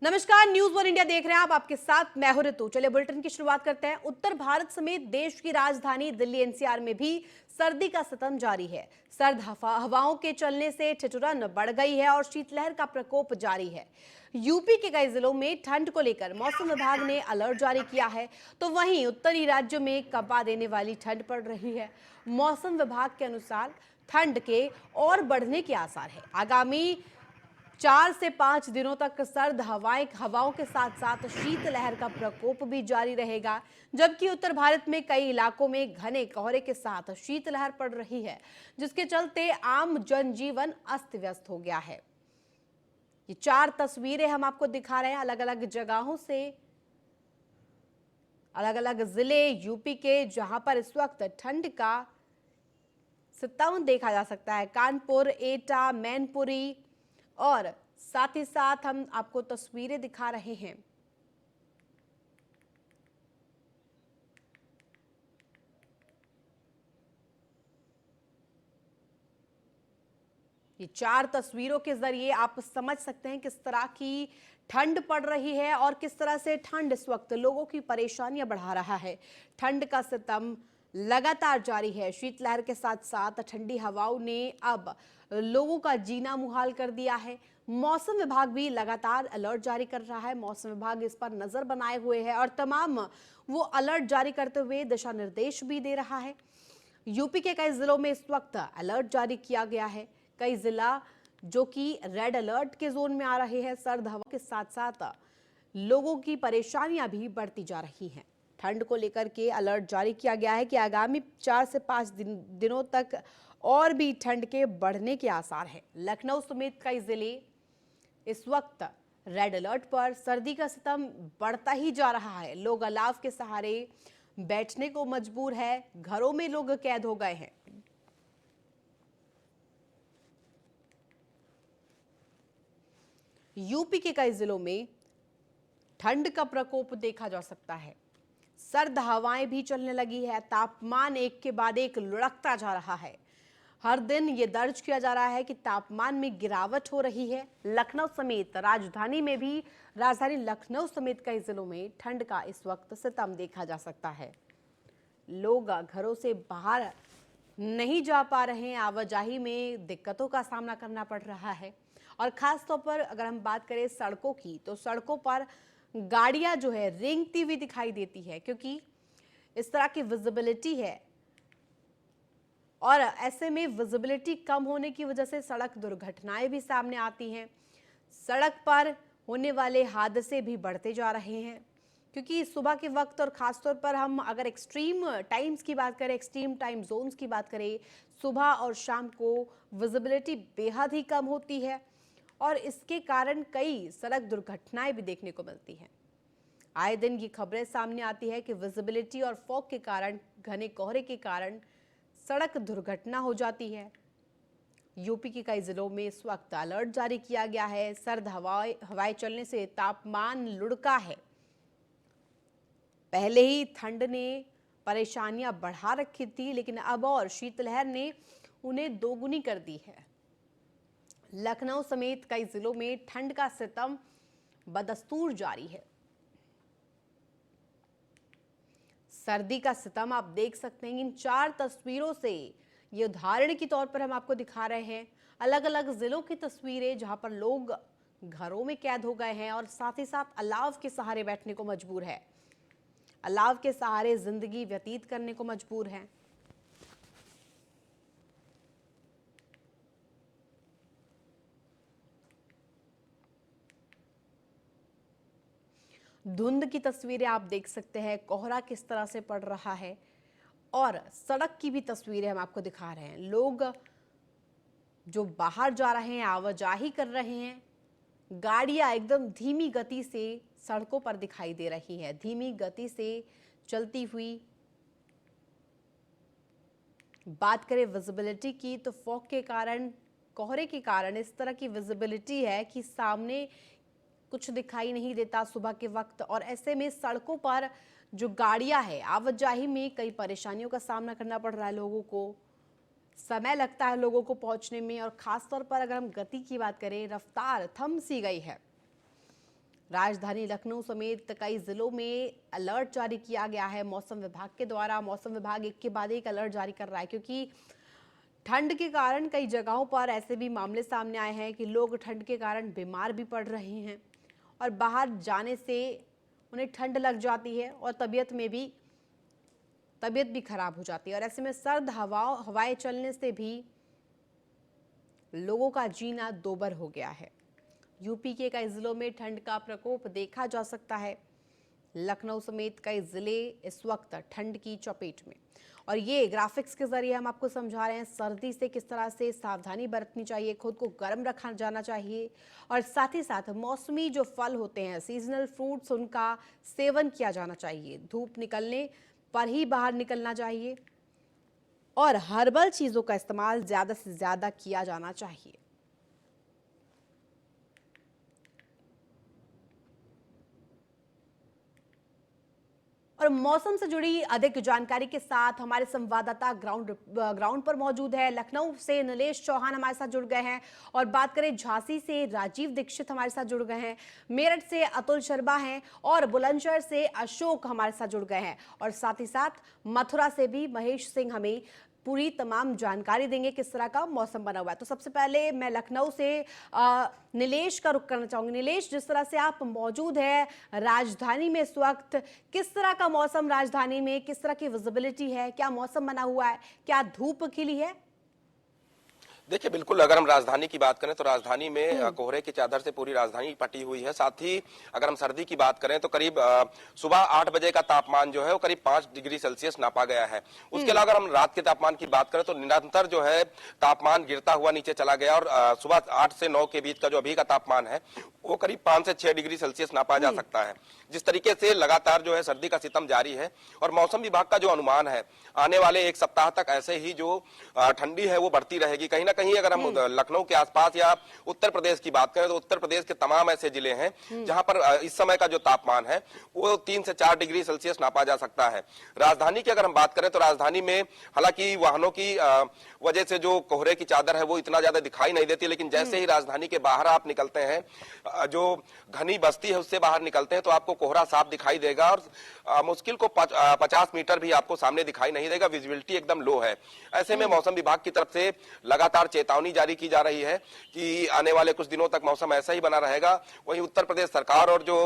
नमस्कार, news one India देख रहे हैं आप। आपके साथ मैं हूं ऋतु। चलिए बुलेटिन की शुरुआत करते हैं। उत्तर भारत समेत देश की राजधानी दिल्ली एनसीआर में भी सर्दी का सितम जारी है। सर्द हवाओं के चलने से ठिठुरन बढ़ गई है और शीतलहर का प्रकोप जारी है। यूपी के कई जिलों में ठंड को लेकर मौसम विभाग ने अलर्ट जारी किया है, तो वहीं उत्तरी राज्यों में कंपा देने वाली ठंड पड़ रही है। मौसम विभाग के अनुसार ठंड के और बढ़ने के आसार है। आगामी 4 से 5 दिनों तक सर्द हवाओं के साथ साथ शीतलहर का प्रकोप भी जारी रहेगा, जबकि उत्तर भारत में कई इलाकों में घने कोहरे के साथ शीतलहर पड़ रही है, जिसके चलते आम जनजीवन अस्त व्यस्त हो गया है। ये 4 तस्वीरें हम आपको दिखा रहे हैं अलग अलग जगहों से, अलग अलग जिले यूपी के, जहां पर इस वक्त ठंड का सितम देखा जा सकता है। कानपुर, एटा, मैनपुरी और साथ ही साथ हम आपको तस्वीरें दिखा रहे हैं। ये 4 तस्वीरों के जरिए आप समझ सकते हैं किस तरह की ठंड पड़ रही है और किस तरह से ठंड इस वक्त लोगों की परेशानियां बढ़ा रहा है। ठंड का सितम लगातार जारी है। शीतलहर के साथ साथ ठंडी हवाओं ने अब लोगों का जीना मुहाल कर दिया है। मौसम विभाग भी लगातार अलर्ट जारी कर रहा है। मौसम विभाग इस पर नजर बनाए हुए है और तमाम वो अलर्ट जारी करते हुए दिशा निर्देश भी दे रहा है। यूपी के कई जिलों में इस वक्त अलर्ट जारी किया गया है। कई जिला जो कि रेड अलर्ट के जोन में आ रहे हैं। सर्द हवा के साथ साथ लोगों की परेशानियां भी बढ़ती जा रही हैं। ठंड को लेकर के अलर्ट जारी किया गया है कि आगामी 4 से 5 दिनों तक और भी ठंड के बढ़ने के आसार हैं। लखनऊ समेत कई जिले इस वक्त रेड अलर्ट पर। सर्दी का सितम बढ़ता ही जा रहा है। लोग अलाव के सहारे बैठने को मजबूर है। घरों में लोग कैद हो गए हैं। यूपी के कई जिलों में ठंड का प्रकोप देखा जा सकता है। सर्द हवाएं भी चलने लगी है। तापमान एक के बाद एक लुढ़कता जा रहा है। हर दिन ये दर्ज किया जा रहा है कि तापमान में गिरावट हो रही है। लखनऊ समेत राजधानी लखनऊ समेत कई जिलों में ठंड का इस वक्त सितम देखा जा सकता है। लोग घरों से बाहर नहीं जा पा रहे हैं। आवाजाही में दिक्कतों का सामना करना पड़ रहा है और खास तौर पर अगर हम बात करें सड़कों की, तो सड़कों पर गाड़ियां जो है रेंगती हुई दिखाई देती है, क्योंकि इस तरह की विजिबिलिटी है और ऐसे में विजिबिलिटी कम होने की वजह से सड़क दुर्घटनाएं भी सामने आती हैं। सड़क पर होने वाले हादसे भी बढ़ते जा रहे हैं, क्योंकि सुबह के वक्त और खासतौर पर हम अगर एक्सट्रीम टाइम्स की बात करें, एक्सट्रीम टाइम जोन्स की बात करें, सुबह और शाम को विजिबिलिटी बेहद ही कम होती है और इसके कारण कई सड़क दुर्घटनाएं भी देखने को मिलती हैं। आए दिन ये खबरें सामने आती है कि विजिबिलिटी और फॉग के कारण, घने कोहरे के कारण सड़क दुर्घटना हो जाती है। यूपी के कई जिलों में इस वक्त अलर्ट जारी किया गया है। सर्द हवाएं चलने से तापमान लुढ़का है। पहले ही ठंड ने परेशानियां बढ़ा रखी थी, लेकिन अब और शीतलहर ने उन्हें दोगुनी कर दी है। लखनऊ समेत कई जिलों में ठंड का सितम बदस्तूर जारी है। सर्दी का सितम आप देख सकते हैं। इन 4 तस्वीरों से ये उदाहरण के तौर पर हम आपको दिखा रहे हैं अलग अलग जिलों की तस्वीरें, जहां पर लोग घरों में कैद हो गए हैं और साथ ही साथ अलाव के सहारे बैठने को मजबूर है। अलाव के सहारे जिंदगी व्यतीत करने को मजबूर हैं। धुंध की तस्वीरें आप देख सकते हैं, कोहरा किस तरह से पड़ रहा है और सड़क की भी तस्वीरें हम आपको दिखा रहे हैं। लोग जो बाहर जा रहे हैं, आवाजाही कर रहे हैं, गाड़ियां एकदम धीमी गति से सड़कों पर दिखाई दे रही है, धीमी गति से चलती हुई। बात करें विजिबिलिटी की, तो फॉग के कारण, कोहरे के कारण इस तरह की विजिबिलिटी है कि सामने कुछ दिखाई नहीं देता सुबह के वक्त और ऐसे में सड़कों पर जो गाड़ियां हैं, आवाजाही में कई परेशानियों का सामना करना पड़ रहा है लोगों को। समय लगता है लोगों को पहुंचने में और खासतौर पर अगर हम गति की बात करें, रफ्तार थम सी गई है। राजधानी लखनऊ समेत कई जिलों में अलर्ट जारी किया गया है मौसम विभाग के द्वारा। मौसम विभाग एक के बाद एक अलर्ट जारी कर रहा है, क्योंकि ठंड के कारण कई जगहों पर ऐसे भी मामले सामने आए हैं कि लोग ठंड के कारण बीमार भी पड़ रहे हैं और बाहर जाने से उन्हें ठंड लग जाती है और तबीयत भी खराब हो जाती है। और ऐसे में सर्द हवाएं चलने से भी लोगों का जीना दोबर हो गया है। यूपी के कई जिलों में ठंड का प्रकोप देखा जा सकता है। लखनऊ समेत कई जिले इस वक्त ठंड की चपेट में, और ये ग्राफिक्स के जरिए हम आपको समझा रहे हैं सर्दी से किस तरह से सावधानी बरतनी चाहिए, खुद को गर्म रखा जाना चाहिए और साथ ही साथ मौसमी जो फल होते हैं, सीजनल फ्रूट्स, उनका सेवन किया जाना चाहिए। धूप निकलने पर ही बाहर निकलना चाहिए और हर्बल चीजों का इस्तेमाल ज्यादा से ज्यादा किया जाना चाहिए। और मौसम से जुड़ी अधिक जानकारी के साथ हमारे संवाददाता ग्राउंड पर मौजूद है। लखनऊ से नीलेश चौहान हमारे साथ जुड़ गए हैं और बात करें झांसी से राजीव दीक्षित हमारे साथ जुड़ गए हैं, मेरठ से अतुल शर्मा हैं और बुलंदशहर से अशोक हमारे साथ जुड़ गए हैं और साथ ही साथ मथुरा से भी महेश सिंह हमें पूरी तमाम जानकारी देंगे किस तरह का मौसम बना हुआ है। तो सबसे पहले मैं लखनऊ से नीलेश का रुख करना चाहूंगी। नीलेश, जिस तरह से आप मौजूद है राजधानी में इस वक्त, किस तरह का मौसम राजधानी में, किस तरह की विजिबिलिटी है, क्या मौसम बना हुआ है, क्या धूप खिली है? देखिए, बिल्कुल अगर हम राजधानी की बात करें तो राजधानी में कोहरे की चादर से पूरी राजधानी पटी हुई है। साथ ही अगर हम सर्दी की बात करें तो करीब सुबह 8 बजे का तापमान जो है वो करीब 5 डिग्री सेल्सियस नापा गया है। उसके अलावा अगर हम रात के तापमान की बात करें तो निरंतर जो है तापमान गिरता हुआ नीचे चला गया और सुबह 8 से 9 के बीच का जो अभी का तापमान है वो करीब 5 से 6 डिग्री सेल्सियस नापा जा सकता है। जिस तरीके से लगातार जो है सर्दी का सितम जारी है और मौसम विभाग का जो अनुमान है आने वाले एक सप्ताह तक ऐसे ही जो ठंडी है वो बढ़ती रहेगी। कहीं ना कहीं अगर हम लखनऊ के आसपास या उत्तर प्रदेश की बात करें तो उत्तर प्रदेश के तमाम ऐसे जिले हैं जहां पर इस समय का जो तापमान है वो 3 से 4 डिग्री सेल्सियस नापा जा सकता है। राजधानी की अगर हम बात करें तो राजधानी में हालांकि वाहनों की वजह से जो कोहरे की चादर है वो इतना ज्यादा दिखाई नहीं देती, लेकिन जैसे ही राजधानी के बाहर आप निकलते हैं, जो घनी बस्ती है उससे बाहर निकलते हैं तो आपको कोहरा साफ दिखाई देगा और मुश्किल को 50 मीटर भी आपको सामने दिखाई नहीं देगा। विजिबिलिटी एकदम लो है। ऐसे में मौसम विभाग की तरफ से लगातार चेतावनी जारी की जा रही है कि आने वाले कुछ दिनों तक मौसम ऐसा ही बना रहेगा। वहीं उत्तर प्रदेश सरकार और जो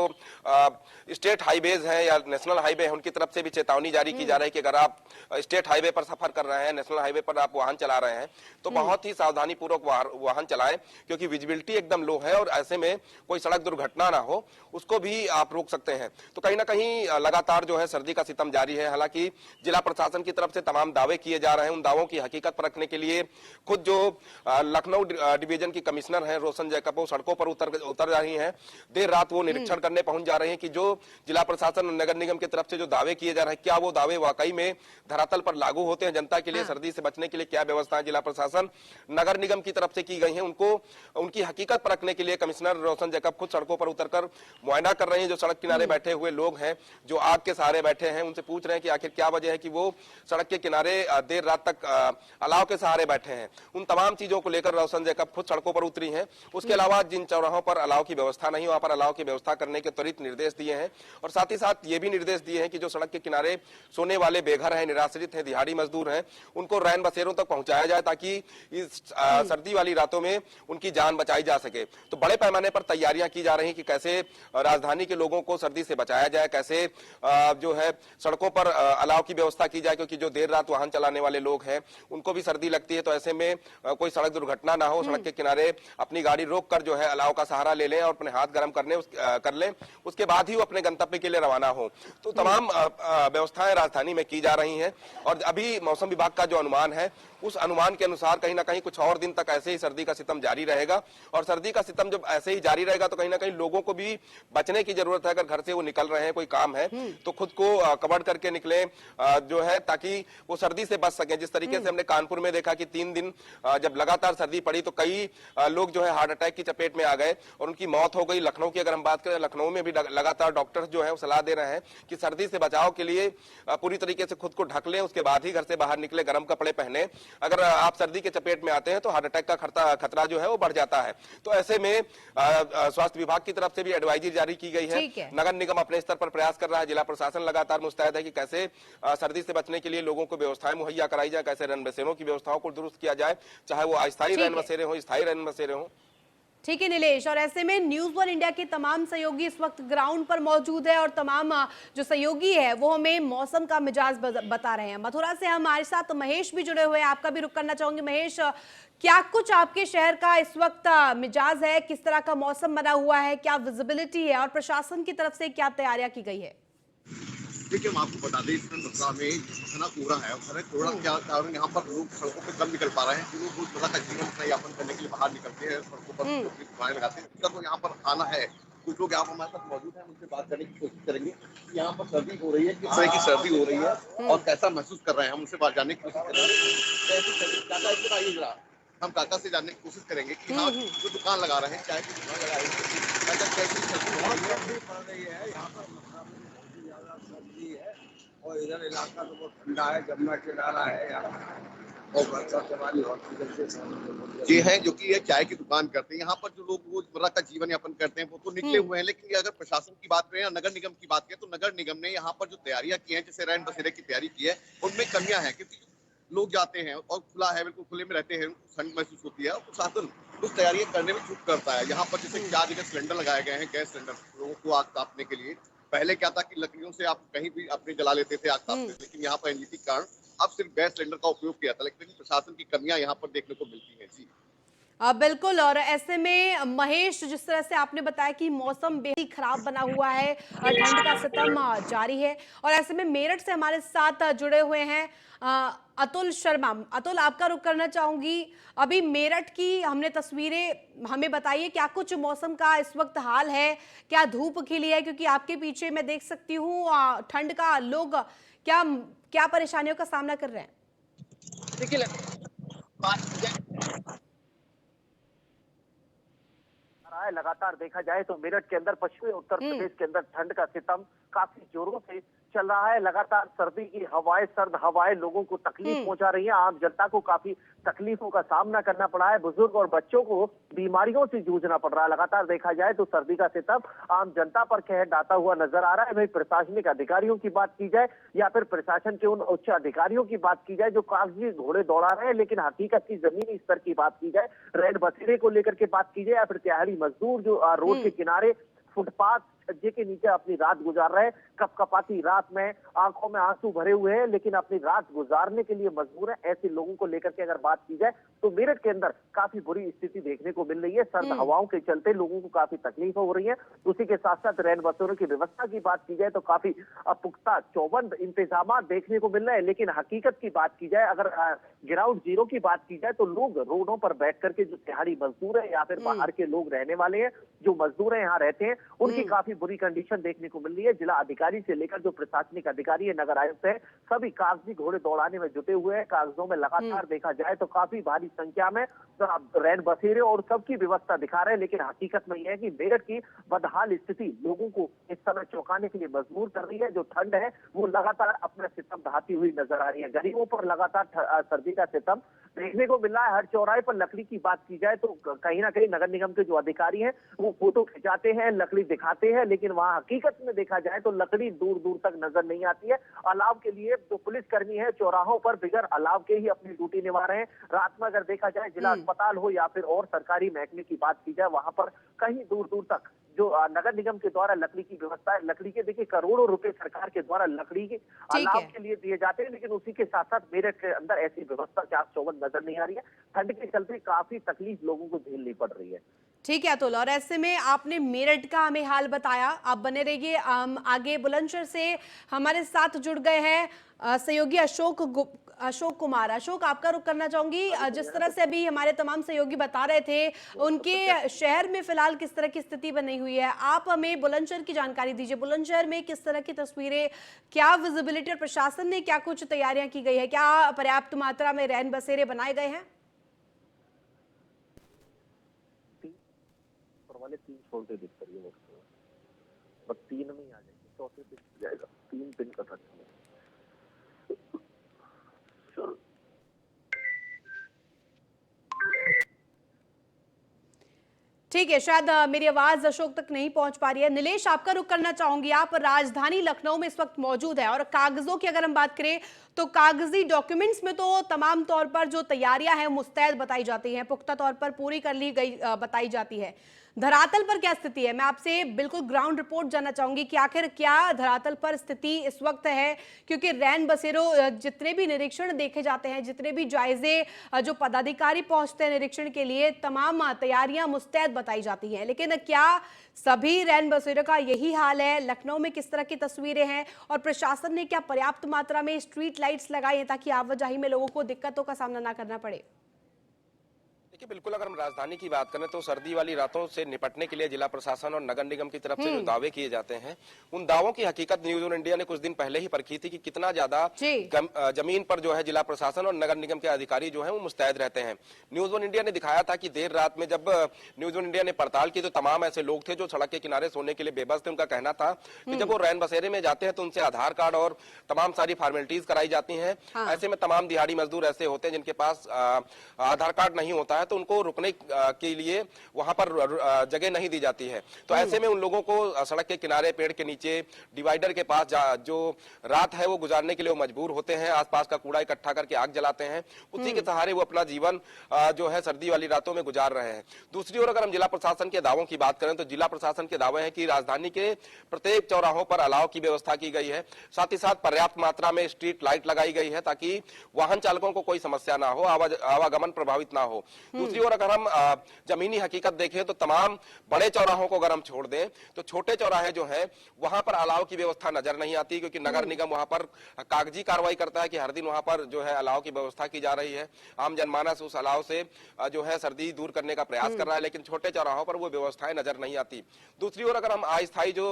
स्टेट हाईवेज हैं या नेशनल हाईवे है उनकी तरफ से भी चेतावनी जारी की जा रही है कि अगर आप स्टेट हाईवे पर सफर कर रहे हैं, नेशनल हाईवे पर आप वाहन चला रहे हैं तो बहुत ही सावधानी पूर्वक वाहन चलाएं, क्योंकि विजिबिलिटी एकदम लो है और ऐसे में कोई सड़क दुर्घटना ना हो उसको भी आप रोक सकते हैं। तो कहीं ना कहीं लगातार जो है सर्दी का सितम जारी है। हालांकि जिला प्रशासन की तरफ से तमाम दावे किए जा रहे हैं। उन दावों की हकीकत परखने के लिए खुद जो लखनऊ डिवीजन की कमिश्नर हैं रोशन जैकब वो सड़कों पर उतर रही हैं। देर रात वो निरीक्षण करने पहुंच जा रहे हैं कि जो जिला प्रशासन और नगर निगम की तरफ से जो दावे किए जा रहे हैं क्या वो दावे वाकई में धरातल पर लागू होते हैं। जनता के लिए सर्दी से बचने के लिए क्या व्यवस्थाएं जिला प्रशासन नगर निगम की तरफ से की गई हैं, उनको उनकी हकीकत परखने के लिए कमिश्नर रोशन जैकब खुद सड़कों पर उतरकर मुआयना कर रहे हैं। जो सड़क किनारे बैठे हुए लोग हैं, जो आग के सहारे बैठे हैं, उनसे पूछ रहे हैं कि आखिर क्या वजह है कि वो सड़क के किनारे देर रात तक अलाव के सहारे बैठे हैं। उन तमाम चीजों को लेकर रोशन जैकब खुद सड़कों पर उतरी हैं। उसके अलावा जिन चौराहों पर अलाव की व्यवस्था नहीं, वहां पर अलाव की व्यवस्था करने के त्वरित निर्देश दिए हैं और साथ ही साथ ये भी निर्देश दिए हैं कि जो सड़क के किनारे सोने वाले बेघर हैं, निराश्रित हैं, दिहाड़ी मजदूर हैं, उनको रैन बसेरों तक पहुंचाया जाए ताकि इस सर्दी वाली रातों में उनकी जान बचाई जा सके। तो बड़े पैमाने पर तैयारियां की जा रही हैं कि कैसे राजधानी के लोगों को सर्दी से बचाया जाए, कैसे जो है सड़कों पर अलाव की व्यवस्था की जाए, क्योंकि जो देर रात वाहन चलाने वाले लोग हैं उनको भी सर्दी लगती है। तो ऐसे में कोई सड़क दुर्घटना ना हो, सड़क के किनारे अपनी गाड़ी रोककर जो है अलाव का सहारा ले लें और अपने हाथ गर्म कर लें, उसके बाद ही वो अपने गंतव्य के लिए रवाना हो। तो तमाम व्यवस्थाएं राजधानी में की जा रही हैं और अभी मौसम विभाग का जो अनुमान है उस अनुमान के अनुसार कहीं ना कहीं कुछ और दिन तक ऐसे ही सर्दी का सितम जारी रहेगा और सर्दी का सितम जब ऐसे ही जारी रहेगा तो कहीं ना कहीं लोगों को भी बचने की जरूरत है। अगर घर से वो निकल रहे हैं, कोई काम है, तो खुद को कवर करके निकले जो है, ताकि वो सर्दी से बच सके। जिस तरीके से हमने कानपुर में देखा कि 3 दिन जब लगातार सर्दी पड़ी तो कई लोग जो है हार्ट अटैक की चपेट में आ गए और उनकी मौत हो गई। लखनऊ की अगर हम बात करें, लखनऊ में भी लगातार डॉक्टर्स जो है सलाह दे रहे हैं कि सर्दी से बचाव के लिए पूरी तरीके से खुद को ढक लें, उसके बाद ही घर से बाहर निकले, गर्म कपड़े पहने। अगर आप सर्दी के चपेट में आते हैं तो हार्ट अटैक का खतरा जो है वो बढ़ जाता है। तो ऐसे में स्वास्थ्य विभाग की तरफ से भी एडवाइजरी जारी की गई है। ठीक है। नगर निगम अपने स्तर पर प्रयास कर रहा है, जिला प्रशासन लगातार मुस्तैद है कि कैसे सर्दी से बचने के लिए लोगों को व्यवस्थाएं मुहैया कराई जाए, कैसे रैन बसेरों की व्यवस्थाओं को दुरुस्त किया जाए, चाहे वो अस्थायी ठीक रैन है। बसेरे हों, स्थायी रैन बसेरे हों। ठीक है नीलेश, और ऐसे में न्यूज वन इंडिया के तमाम सहयोगी इस वक्त ग्राउंड पर मौजूद है और तमाम जो सहयोगी है वो हमें मौसम का मिजाज बता रहे हैं। मथुरा से हमारे साथ महेश भी जुड़े हुए हैं, आपका भी रुख करना चाहूंगी। महेश, क्या कुछ आपके शहर का इस वक्त मिजाज है, किस तरह का मौसम बना हुआ है, क्या विजिबिलिटी है और प्रशासन की तरफ से क्या तैयारियां की गई है? देखिए, हम आपको बता दें, इस समय मथुरा में घना कोहरा है और घने कोहरा के कारण यहाँ पर लोग सड़कों पे कम निकल पा रहे हैं। जो लोग रोजमर्रा का जीवन अपना यापन करने के लिए बाहर निकलते हैं, सड़कों पर अपनी दुकानें लगाते हैं, उनका तो यहाँ पर आना है। कुछ लोग यहाँ पर हमारे साथ मौजूद हैं, उनसे बात करने की कोशिश करेंगे कि यहाँ पर सर्दी हो रही है, किस तरह की सर्दी हो रही है और कैसा महसूस कर रहे हैं। हम उनसे बात जानने की कोशिश कर रहे हैं। कैसी सर्दी, काका इधर आइए जरा। हम काका से जानने की कोशिश करेंगे कि हाँ, जो दुकान लगा रहे हैं, चाय की दुकान लगा रहे हैं, काका कैसी सर्दी हो रही है? यहाँ पर मथुरा में बहुत ही ज्यादा सर्दी है और इधर इलाका तो बहुत ठंडा है, जमुना किनारा है यहाँ और बरसात हमारी हॉस्पिटल से ये है जो कि ये चाय की दुकान करते हैं। यहाँ पर जो लोग रोजमर्रा का जीवन यापन करते हैं वो तो निकले हुए हैं, लेकिन ये अगर प्रशासन की बात करें या नगर निगम की बात करें तो नगर निगम ने यहाँ पर जो तैयारियां की हैं, जैसे रैन बसेरे की तैयारी की है, उनमें कमियां हैं क्योंकि लोग जाते हैं और खुला है, बिल्कुल खुले में रहते हैं, उनको ठंड महसूस होती है और प्रशासन कुछ तैयारियां करने में चूक करता है। यहाँ पर जैसे 4 जगह सिलेंडर लगाए गए हैं, गैस सिलेंडर लोगों को आग तापने के लिए। पहले क्या था कि लकड़ियों से आप कहीं भी अपने जला लेते थे आग तापते थे, लेकिन यहाँ पर एनजीटी के कारण अब सिर्फ गैस सिलेंडर का उपयोग किया था, लेकिन प्रशासन की कमियां यहाँ पर देखने को मिलती हैं। जी बिल्कुल, और ऐसे में महेश, जिस तरह से आपने बताया कि मौसम बेहद ही खराब बना हुआ है, ठंड का सितम जारी है, और ऐसे में मेरठ से हमारे साथ जुड़े हुए हैं अतुल शर्मा। अतुल, आपका रुख करना चाहूंगी। अभी मेरठ की हमने तस्वीरें, हमें बताइए क्या कुछ मौसम का इस वक्त हाल है, क्या धूप खिली है? क्योंकि आपके पीछे मैं देख सकती हूँ ठंड का लोग क्या क्या परेशानियों का सामना कर रहे हैं। देखिए, लगातार देखा जाए तो मेरठ के अंदर, पश्चिमी उत्तर प्रदेश के अंदर ठंड का सितम काफी जोरों से चल रहा है। लगातार सर्दी की हवाएं, सर्द हवाएं लोगों को तकलीफ पहुंचा रही हैं। आम जनता को काफी तकलीफों का सामना करना पड़ा है। बुजुर्ग और बच्चों को बीमारियों से जूझना पड़ रहा है। लगातार देखा जाए तो सर्दी का सितम आम जनता पर कहर ढाता हुआ नजर आ रहा है। भाई, प्रशासनिक अधिकारियों की बात की जाए या फिर प्रशासन के उन उच्च अधिकारियों की बात की जाए जो कागजी घोड़े दौड़ा रहे हैं, लेकिन हकीकत की जमीनी स्तर की बात की जाए, रैन बसेरे को लेकर के बात की जाए या फिर दिहाड़ी मजदूर जो रोड के किनारे फुटपाथ छज्जे के नीचे अपनी रात गुजार रहे हैं, कपकपाती रात में आंखों में आंसू भरे हुए हैं, लेकिन अपनी रात गुजारने के लिए मजबूर है। ऐसे लोगों को लेकर के अगर बात की जाए तो मेरठ के अंदर काफी बुरी स्थिति देखने को मिल रही है। सर्द हवाओं के चलते लोगों को काफी तकलीफ हो रही है। उसी के साथ साथ रैन बसेरों की व्यवस्था की बात की जाए तो काफी पुख्ता चौबंद इंतजाम देखने को मिल रहे हैं, लेकिन हकीकत की बात की जाए, अगर ग्राउंड जीरो की बात की जाए तो लोग रोडों पर बैठ करके जो दिहाड़ी मजदूर है या फिर बाहर के लोग रहने वाले हैं, जो मजदूर है यहाँ रहते हैं, उनकी काफी बुरी कंडीशन देखने को मिल रही है। जिला अधिकारी से लेकर जो प्रशासनिक अधिकारी है, नगर आयुक्त है, सभी कागजी घोड़े दौड़ाने में जुटे हुए हैं। कागजों में लगातार देखा जाए तो काफी भारी संख्या में रैन बसेरे और सबकी व्यवस्था दिखा रहे हैं, लेकिन हकीकत में यह है कि मेरठ की बदहाल स्थिति लोगों को इस समय चौंकाने के लिए मजबूर कर रही है। जो ठंड है वो लगातार अपना सितम ढाती हुई नजर आ रही है। गरीबों पर लगातार सर्दी का सितम देखने को मिल रहा है। हर चौराहे पर लकड़ी की बात की जाए तो कहीं ना कहीं नगर निगम के जो अधिकारी हैं वो फोटो खिंचाते हैं, लकड़ी दिखाते हैं, लेकिन वहां हकीकत में देखा जाए तो लकड़ी दूर दूर तक नजर नहीं आती है। अलाव के लिए जो पुलिसकर्मी है चौराहों पर बिगर अलाव के ही अपनी ड्यूटी निभा रहे हैं। रात में अगर देखा जाए जिला अस्पताल हो या फिर और सरकारी महकमे की बात की जाए, वहां पर कहीं दूर दूर तक जो नगर निगम के द्वारा लकड़ी की व्यवस्था है, लकड़ी के देखिए करोड़ों रुपए सरकार के द्वारा लकड़ी के अलाव के लिए दिए जाते हैं, लेकिन उसी के साथ साथ मेरठ के अंदर ऐसी व्यवस्था चाक चौबंद नजर नहीं आ रही है। ठंड के चलते काफी तकलीफ लोगों को झेलनी पड़ रही है। ठीक है अतुल, और ऐसे में आपने मेरठ का हमें हाल बताया। आप बने रहिए। आगे बुलंदशहर से हमारे साथ जुड़ गए हैं सहयोगी अशोक कुमार। अशोक, आपका रुख करना चाहूंगी। जिस तरह से अभी हमारे तमाम सहयोगी बता रहे थे उनके शहर में फिलहाल किस तरह की स्थिति बनी हुई है, आप हमें बुलंदशहर की जानकारी दीजिए। बुलंदशहर में किस तरह की तस्वीरें, क्या विजिबिलिटी और प्रशासन ने क्या कुछ तैयारियां की गई है, क्या पर्याप्त मात्रा में रैन बसेरे बनाए गए हैं? वाले 3 छोड़ते दिख रही है, बस 3 में ही आ जाएगी, चौथे दिन जाएगा, 3 दिन का खर्च। ठीक ठीक है, शायद मेरी आवाज अशोक तक नहीं पहुंच पा रही है। नीलेश, आपका रुख करना चाहूंगी। आप राजधानी लखनऊ में इस वक्त मौजूद है और कागजों की अगर हम बात करें तो कागजी डॉक्यूमेंट्स में तो तमाम तौर पर जो तैयारियां हैं मुस्तैद बताई जाती हैं, पुख्ता तौर पर पूरी कर ली गई बताई जाती है। धरातल पर क्या स्थिति है? मैं आपसे बिल्कुल ग्राउंड रिपोर्ट जानना चाहूंगी कि आखिर क्या धरातल पर स्थिति इस वक्त है, क्योंकि रैन बसेरों जितने भी निरीक्षण देखे जाते हैं, जितने भी जायजे जो पदाधिकारी पहुंचते हैं निरीक्षण के लिए, तमाम तैयारियां मुस्तैद बताई जाती हैं, लेकिन क्या सभी रैन बसेरों का यही हाल है? लखनऊ में किस तरह की तस्वीरें हैं और प्रशासन ने क्या पर्याप्त मात्रा में स्ट्रीट लाइट्स लगाई हैं ताकि आवाजाही में लोगों को दिक्कतों का सामना ना करना पड़े? देखिए, बिल्कुल अगर हम राजधानी की बात करें तो सर्दी वाली रातों से निपटने के लिए जिला प्रशासन और नगर निगम की तरफ से जो दावे किए जाते हैं, उन दावों की हकीकत न्यूज ऑन इंडिया ने कुछ दिन पहले ही परखी थी कि कितना ज्यादा जमीन पर जो है जिला प्रशासन और नगर निगम के अधिकारी जो है वो मुस्तैद रहते हैं। न्यूज ऑन इंडिया ने दिखाया था कि देर रात में जब न्यूज ऑन इंडिया ने पड़ताल की तो तमाम ऐसे लोग थे जो सड़क के किनारे सोने के लिए बेबस थे। उनका कहना था कि जब वो रैन बसेरे में जाते हैं तो उनसे आधार कार्ड और तमाम सारी फॉर्मेलिटीज कराई जाती हैं। ऐसे में तमाम दिहाड़ी मजदूर ऐसे होते हैं जिनके पास आधार कार्ड नहीं होता है, तो उनको रुकने के लिए वहां पर जगह नहीं दी जाती है। तो ऐसे में उन लोगों को सड़क के किनारे, पेड़ के नीचे, डिवाइडर के पास जो रात है वो गुजारने के लिए वो मजबूर होते हैं। आसपास का कूड़ा इकट्ठा करके आग जलाते हैं, उसी के सहारे वो अपना जीवन जो है सर्दी वाली रातों में गुजार रहे हैं। दूसरी ओर अगर हम जिला प्रशासन के दावों की बात करें तो जिला प्रशासन के दावे हैं कि राजधानी के प्रत्येक चौराहों पर अलाव की व्यवस्था की गई है, साथ ही साथ पर्याप्त मात्रा में स्ट्रीट लाइट लगाई गई है ताकि वाहन चालकों को कोई समस्या ना हो, आवागमन प्रभावित ना हो। दूसरी ओर अगर हम जमीनी हकीकत देखें तो तमाम बड़े चौराहों को अगर हम छोड़ दें तो छोटे चौराहे जो हैं वहां पर अलाव की व्यवस्था नजर नहीं आती, क्योंकि नगर निगम वहां पर कागजी कार्रवाई करता है कि हर दिन वहां पर जो है अलाव की व्यवस्था की जा रही है। आम जनमानस उस अलाव से जो है सर्दी दूर करने का प्रयास कर रहा है, लेकिन छोटे चौराहों पर वो व्यवस्थाएं नजर नहीं आती। दूसरी ओर अगर हम अस्थायी जो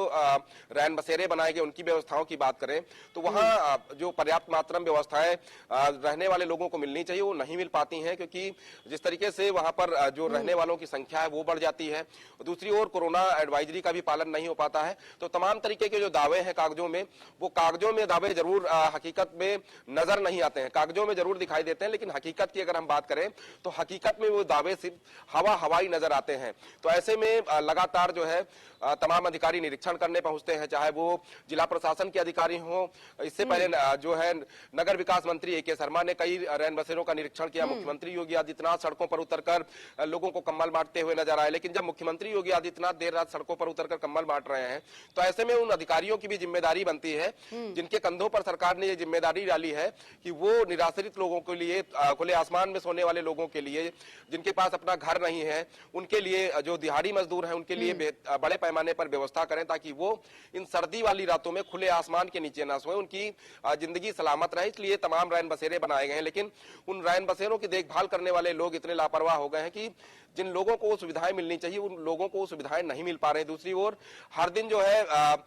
रैन बसेरे बनाए गए उनकी व्यवस्थाओं की बात करें तो वहां जो पर्याप्त मात्रा में व्यवस्थाएं रहने वाले लोगों को मिलनी चाहिए वो नहीं मिल पाती हैं, क्योंकि जिस तरीके से वहां पर जो रहने वालों की संख्या है वो बढ़ जाती है। दूसरी ओर कोरोना एडवाइजरी का भी पालन नहीं हो पाता है। तो तमाम तरीके के जो दावे हैं कागजों में, वो कागजों में दावे जरूर हकीकत में नजर नहीं आते हैं, कागजों में जरूर दिखाई देते हैं, लेकिन हकीकत की अगर हम बात करें तो हकीकत में वो दावे सिर्फ हवाई नजर आते हैं। तो ऐसे में लगातार जो है तमाम अधिकारी निरीक्षण करने पहुंचते हैं, चाहे वो जिला प्रशासन के अधिकारी हों। इससे पहले जो है नगर विकास मंत्री ए के शर्मा ने कई रैन बसेरों का निरीक्षण किया। मुख्यमंत्री योगी आदित्यनाथ सड़कों पर उतरकर लोगों को कंबल बांटते हुए नजर आए, लेकिन जब मुख्यमंत्री योगी आदित्यनाथ देर रात सड़कों पर उतरकर कंबल बांट रहे हैं तो ऐसे में उन अधिकारियों की भी जिम्मेदारी बनती है जिनके कंधों पर सरकार ने ये जिम्मेदारी डाली है कि वो निराश्रित लोगों के लिए, खुले आसमान में सोने वाले लोगों के लिए, जिनके पास अपना घर नहीं है, उनके लिए, जो दिहाड़ी मजदूर हैं उनके लिए बड़े पैमाने पर व्यवस्था करें ताकि वो इन सर्दी वाली रातों में खुले आसमान के नीचे ना सोए, उनकी जिंदगी सलामत रहे। इसलिए तमाम रैन बसेरे बनाए गए हैं, लेकिन उन रैन बसेरों की देखभाल करने वाले लोग इतने लापरवाह हो गए हैं कि जिन लोगों को सुविधाएं मिलनी चाहिए उन लोगों को सुविधाएं नहीं मिल पा रही। दूसरी ओर हर दिन जो है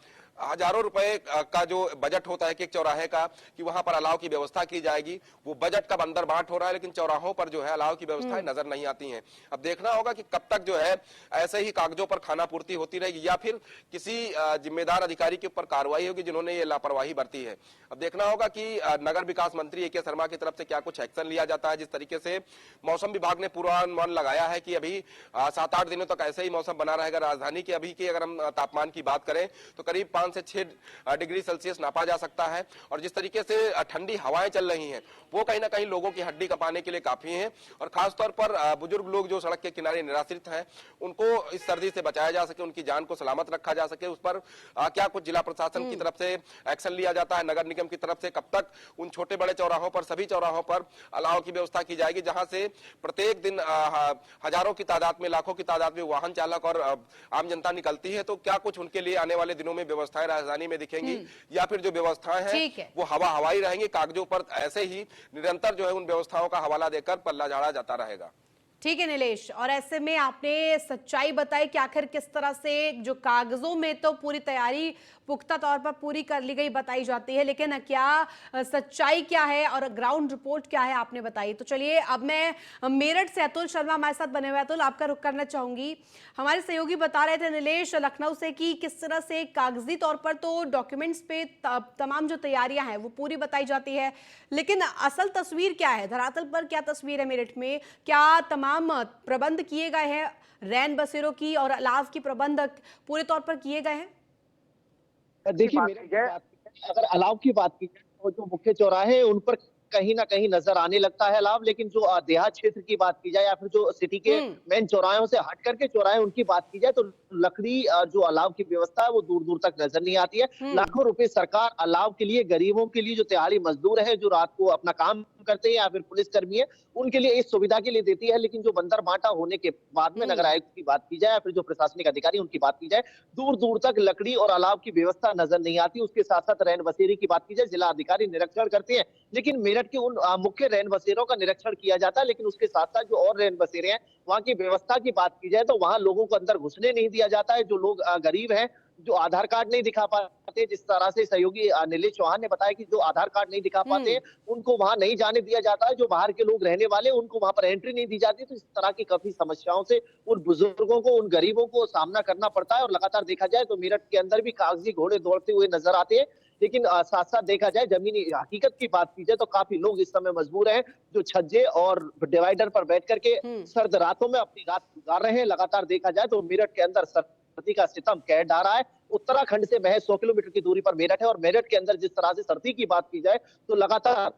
हजारों रुपए का जो बजट होता है एक चौराहे का कि वहां पर अलाव की व्यवस्था की जाएगी, वो बजट कब अंदर बांट हो रहा है, लेकिन चौराहों पर जो है अलाव की व्यवस्थाएं नजर नहीं आती हैं। अब देखना होगा कि कब तक जो है ऐसे ही कागजों पर खाना पूर्ति होती रहेगी या फिर किसी जिम्मेदार अधिकारी के ऊपर कार्रवाई होगी जिन्होंने ये लापरवाही बरती है। अब देखना होगा कि नगर विकास मंत्री ए के शर्मा की तरफ से क्या कुछ एक्शन लिया जाता है। जिस तरीके से मौसम विभाग ने पूर्वानुमान लगाया है कि अभी 7-8 दिनों तक ऐसे ही मौसम बना रहेगा। राजधानी के अभी के अगर हम तापमान की बात करें तो करीब 5 से 6 डिग्री सेल्सियस नापा जा सकता है, और जिस तरीके से ठंडी हवाएं चल रही हैं वो कहीं ना कहीं लोगों की हड्डी कपाने के लिए काफी हैं। और खासतौर पर बुजुर्ग लोग जो सड़क के किनारे निराश्रित हैं उनको इस सर्दी से बचाया जा सके, उनकी जान को सलामत रखा जा सके, उस पर क्या कुछ जिला प्रशासन की तरफ से एक्शन लिया जाता है, नगर निगम की तरफ से कब तक उन छोटे बड़े चौराहों पर, सभी चौराहों पर अलाव की व्यवस्था की जाएगी, जहां से प्रत्येक दिन हजारों की तादाद में, लाखों की तादाद में वाहन चालक और आम जनता निकलती है। तो क्या कुछ उनके लिए आने वाले दिनों में व्यवस्थाएं राजधानी में दिखेंगी या फिर जो व्यवस्थाएं हैं वो हवाई रहेंगी, कागजों पर ऐसे ही निरंतर जो है उन व्यवस्थाओं का हवाला देकर पल्ला झाड़ा जाता रहेगा। ठीक है नीलेश, और ऐसे में आपने सच्चाई बताई कि आखिर किस तरह से जो कागजों में तो पूरी तैयारी पुख्ता तौर पर पूरी कर ली गई बताई जाती है, लेकिन क्या सच्चाई क्या है और ग्राउंड रिपोर्ट क्या है आपने बताई। तो चलिए अब मैं मेरठ से अतुल शर्मा हमारे साथ बने हुए, अतुल आपका रुख करना चाहूंगी। हमारे सहयोगी बता रहे थे नीलेश लखनऊ से कि किस तरह से कागजी तौर पर तो डॉक्यूमेंट्स पे तमाम जो तैयारियां हैं वो पूरी बताई जाती है, लेकिन असल तस्वीर क्या है, धरातल पर क्या तस्वीर है मेरठ में, क्या तमाम तमाम प्रबंध किए गए हैं रैन बसेरों की और अलाव की प्रबंध पूरे तौर पर किए गए हैं? देखिए, अगर अलाव की बात की जाए तो जो मुख्य चौराहे हैं उन पर कहीं ना कहीं नजर आने लगता है अलाव, लेकिन जो देहात क्षेत्र की बात की जाए या फिर जो सिटी के मेन चौराहों से हट करके चौराहे उनकी बात की जाए तो लकड़ी जो अलाव की व्यवस्था है वो दूर दूर तक नजर नहीं आती है। लाखों रुपए सरकार अलाव के लिए, गरीबों के लिए, जो दिहाड़ी मजदूर है, जो रात को अपना काम करते हैं या फिर पुलिसकर्मी है, उनके लिए इस सुविधा के लिए देती है। लेकिन जो बंदर बांटा होने के बाद में नगर आयुक्त की बात की जाए या फिर जो प्रशासनिक अधिकारी उनकी बात की जाए, दूर दूर तक लकड़ी और अलाव की व्यवस्था नजर नहीं आती। उसके साथ साथ रैन बसेरे की बात की जाए, जिला अधिकारी निरीक्षण करते हैं, लेकिन मेरठ के उन मुख्य रैन बसेरों का निरीक्षण किया जाता है, लेकिन उसके साथ साथ जो और रैन बसेरे हैं वहां की व्यवस्था की बात की जाए तो वहां लोगों को अंदर घुसने नहीं दिया जाता है। जो लोग गरीब हैं, जो आधार कार्ड नहीं दिखा पाते, जिस तरह से सहयोगी नीलेश चौहान ने बताया कि जो आधार कार्ड नहीं दिखा पाते उनको वहां नहीं जाने दिया जाता है। जो बाहर के लोग रहने वाले उनको वहां पर एंट्री नहीं दी जाती। तो इस तरह की काफी समस्याओं से उन बुजुर्गों को, उन गरीबों को सामना करना पड़ता है। और लगातार देखा जाए तो मेरठ के अंदर भी कागजी घोड़े दौड़ते हुए नजर आते हैं, लेकिन साथ साथ देखा जाए जमीनी हकीकत की बात की जाए तो काफी लोग इस समय मजबूर हैं जो छज्जे और डिवाइडर पर बैठ करके सर्द रातों में अपनी रात गुजार रहे हैं। लगातार देखा जाए तो मेरठ के अंदर सर्दी का सितम कह डा रहा है। उत्तराखंड से महज 100 किलोमीटर की दूरी पर मेरठ है और मेरठ के अंदर जिस तरह से सर्दी की बात की जाए तो लगातार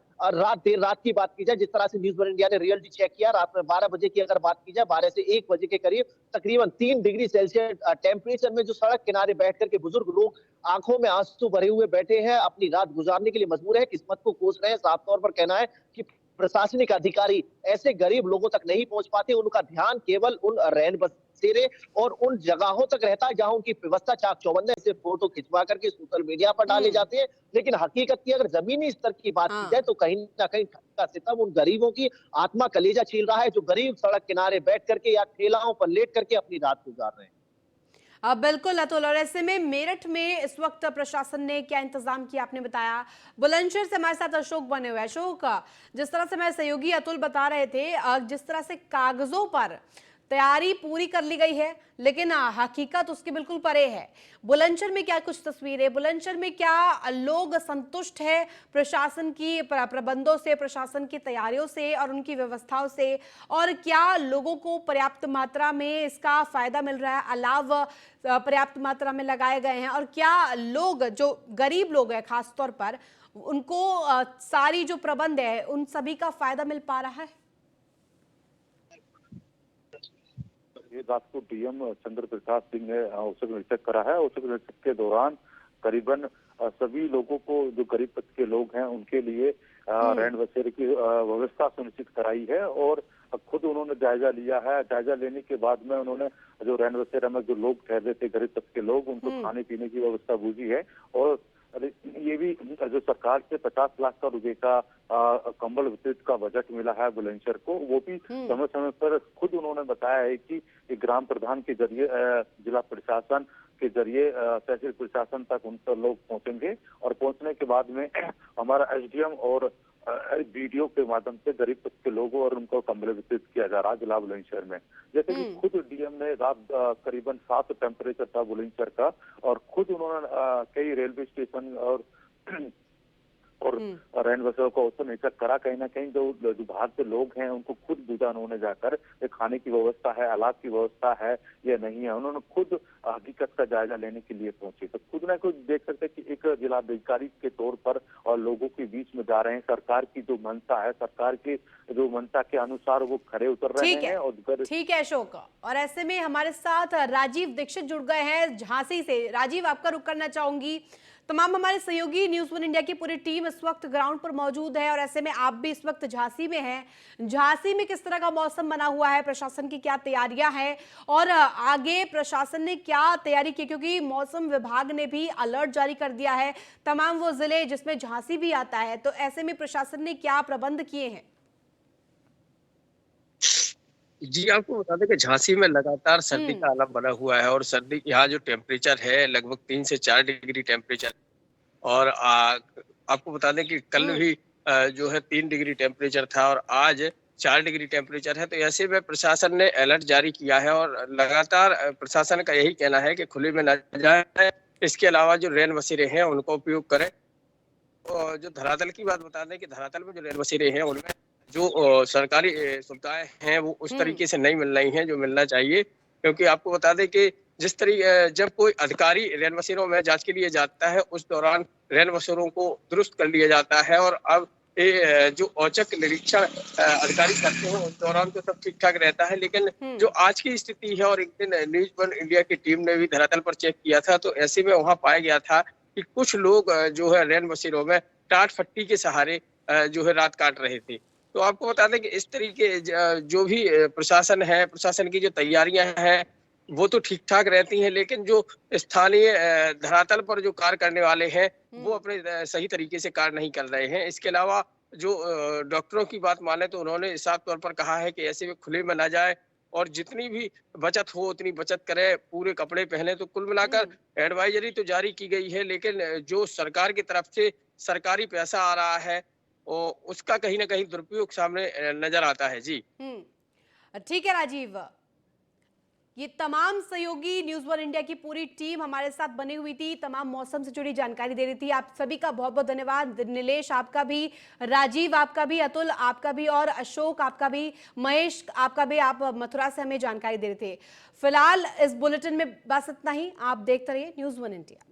देर रात की बात की जाए, जिस तरह से न्यूज वन इंडिया ने रियलिटी चेक किया, रात में 12 बजे की अगर बात की जाए, 12 से 1 बजे के करीब तकरीबन 3 डिग्री सेल्सियस टेम्परेचर में जो सड़क किनारे बैठ करके बुजुर्ग लोग आंखों में आंसू भरे हुए बैठे हैं, अपनी रात गुजारने के लिए मजबूर है, किस्मत को कोस रहे हैं। साफ तौर पर कहना है कि प्रशासनिक अधिकारी ऐसे गरीब लोगों तक नहीं पहुंच पाते, उनका ध्यान केवल उन रैन बसेरे और उन जगहों तक रहता है जहां उनकी व्यवस्था चाक चौबंद है। सिर्फ फोटो खिंचवा करके सोशल मीडिया पर डाले जाते हैं, लेकिन हकीकत की अगर जमीनी स्तर की बात की जाए तो कहीं ना कहीं का सितम उन गरीबों की आत्मा कलेजा छील रहा है, जो गरीब सड़क किनारे बैठ करके या ठेलाओं पर लेट करके अपनी रात गुजार रहे हैं। बिल्कुल अतुल, और ऐसे में मेरठ में इस वक्त प्रशासन ने क्या इंतजाम किया आपने बताया। बुलंदशहर से हमारे साथ अशोक बने हुए हैं। अशोक, जिस तरह से हमारे सहयोगी अतुल बता रहे थे, जिस तरह से कागजों पर तैयारी पूरी कर ली गई है लेकिन हकीकत उसके बिल्कुल परे है। बुलंदशहर में क्या कुछ तस्वीरें, बुलंदशहर में क्या लोग संतुष्ट है प्रशासन की प्रबंधों से, प्रशासन की तैयारियों से और उनकी व्यवस्थाओं से, और क्या लोगों को पर्याप्त मात्रा में इसका फायदा मिल रहा है? अलाव पर्याप्त मात्रा में लगाए गए हैं और क्या लोग, जो गरीब लोग हैं खास तौर पर, उनको सारी जो प्रबंध है उन सभी का फायदा मिल पा रहा है? ये रात को डीएम चंद्र प्रकाश सिंह ने औचक निरीक्षक करा है। औचक निरीक्षक के दौरान करीबन सभी लोगों को, जो गरीब तबके के लोग हैं, उनके लिए रैन बसेरे की व्यवस्था सुनिश्चित कराई है और खुद उन्होंने जायजा लिया है। जायजा लेने के बाद में उन्होंने जो रैन बसेरा में जो लोग ठहर रहे थे, गरीब तबके के लोग, उनको खाने पीने की व्यवस्था बूझी है। और ये भी जो सरकार से 50 लाख का रुपए का कंबल वितरित का बजट मिला है बुलंदशहर को, वो भी समय समय पर खुद उन्होंने बताया है कि ग्राम प्रधान के जरिए, जिला प्रशासन के जरिए तहसील प्रशासन तक उन पर लोग पहुंचेंगे और पहुंचने के बाद में हमारा एसडीएम और वीडियो के माध्यम से गरीब तबके के लोगों और उनको कंबल वितरित किया जा रहा है जिला बुलंदशहर में। जैसे कि खुद डीएम ने रात करीबन 7 टेम्परेचर था बुलंदशहर का, और खुद उन्होंने कई रेलवे स्टेशन और रैन बसेरों को औचक निरीक्षक करा। कहीं ना कहीं जो बाहर से लोग हैं उनको खुद बुझा उन्होंने जाकर खाने की व्यवस्था है, अलाव की व्यवस्था है या नहीं है, उन्होंने खुद हकीकत का जायजा लेने के लिए पहुंचे। तो खुद ना खुद देख सकते कि एक जिलाधिकारी के तौर पर और लोगों के बीच में जा रहे हैं। सरकार की जो मंशा है, सरकार की जो मंशा के अनुसार वो खरे उतर रहे हैं। और ठीक है अशोक, और ऐसे में हमारे साथ राजीव दीक्षित जुड़ गए हैं झांसी से। राजीव, आपका रुख करना चाहूंगी। तमाम हमारे सहयोगी न्यूज वन इंडिया की पूरी टीम इस वक्त ग्राउंड पर मौजूद है और ऐसे में आप भी इस वक्त झांसी में हैं। झांसी में किस तरह का मौसम बना हुआ है, प्रशासन की क्या तैयारियां हैं और आगे प्रशासन ने क्या तैयारी की, क्योंकि मौसम विभाग ने भी अलर्ट जारी कर दिया है तमाम वो जिले जिसमें झांसी भी आता है, तो ऐसे में प्रशासन ने क्या प्रबंध किए हैं? जी, आपको बता दें कि झांसी में लगातार सर्दी का आलम बना हुआ है और सर्दी यहाँ जो टेम्परेचर है लगभग 3 से 4 डिग्री टेम्परेचर, और आपको बता दें कि कल भी जो है 3 डिग्री टेम्परेचर था और आज 4 डिग्री टेम्परेचर है। तो ऐसे में प्रशासन ने अलर्ट जारी किया है और लगातार प्रशासन का यही कहना है कि खुले में न जाए, इसके अलावा जो रैन बसेरे हैं उनको उपयोग करें। और जो धरातल की बात बता दें कि धरातल में जो रैन बसेरे हैं उनमें जो सरकारी सुविधाएं हैं वो उस तरीके से नहीं मिल रही हैं जो मिलना चाहिए। क्योंकि आपको बता दें कि जिस तरीके जब कोई अधिकारी रैन बसेरों में जांच के लिए जाता है उस दौरान रैन बसेरों को दुरुस्त कर लिया जाता है, और अब ये जो औचक निरीक्षण अधिकारी करते हैं उस दौरान तो सब ठीक ठाक रहता है। लेकिन जो आज की स्थिति है, और एक दिन न्यूज वन इंडिया की टीम ने भी धरातल पर चेक किया था, तो ऐसे में वहां पाया गया था कि कुछ लोग जो है रैन बसेरों में टाट फट्टी के सहारे जो है रात काट रहे थे। तो आपको बता दें कि इस तरीके जो भी प्रशासन है, प्रशासन की जो तैयारियां हैं वो तो ठीक ठाक रहती हैं, लेकिन जो स्थानीय धरातल पर जो कार्य करने वाले हैं वो अपने सही तरीके से कार्य नहीं कर रहे हैं। इसके अलावा जो डॉक्टरों की बात माने तो उन्होंने साफ तौर पर कहा है कि ऐसे में खुले में ना जाए और जितनी भी बचत हो उतनी बचत करें, पूरे कपड़े पहने। तो कुल मिलाकर एडवाइजरी तो जारी की गई है, लेकिन जो सरकार की तरफ से सरकारी पैसा आ रहा है और उसका कहीं ना कहीं दुरुपयोग सामने नजर आता है। जी ठीक है राजीव, ये तमाम सहयोगी न्यूज वन इंडिया की पूरी टीम हमारे साथ बनी हुई थी, तमाम मौसम से जुड़ी जानकारी दे रही थी। आप सभी का बहुत बहुत धन्यवाद। नीलेश आपका भी, राजीव आपका भी, अतुल आपका भी, और अशोक आपका भी, महेश आपका भी, आप मथुरा से हमें जानकारी दे रहे थे। फिलहाल इस बुलेटिन में बस इतना ही। आप देखते रहिए न्यूज वन इंडिया।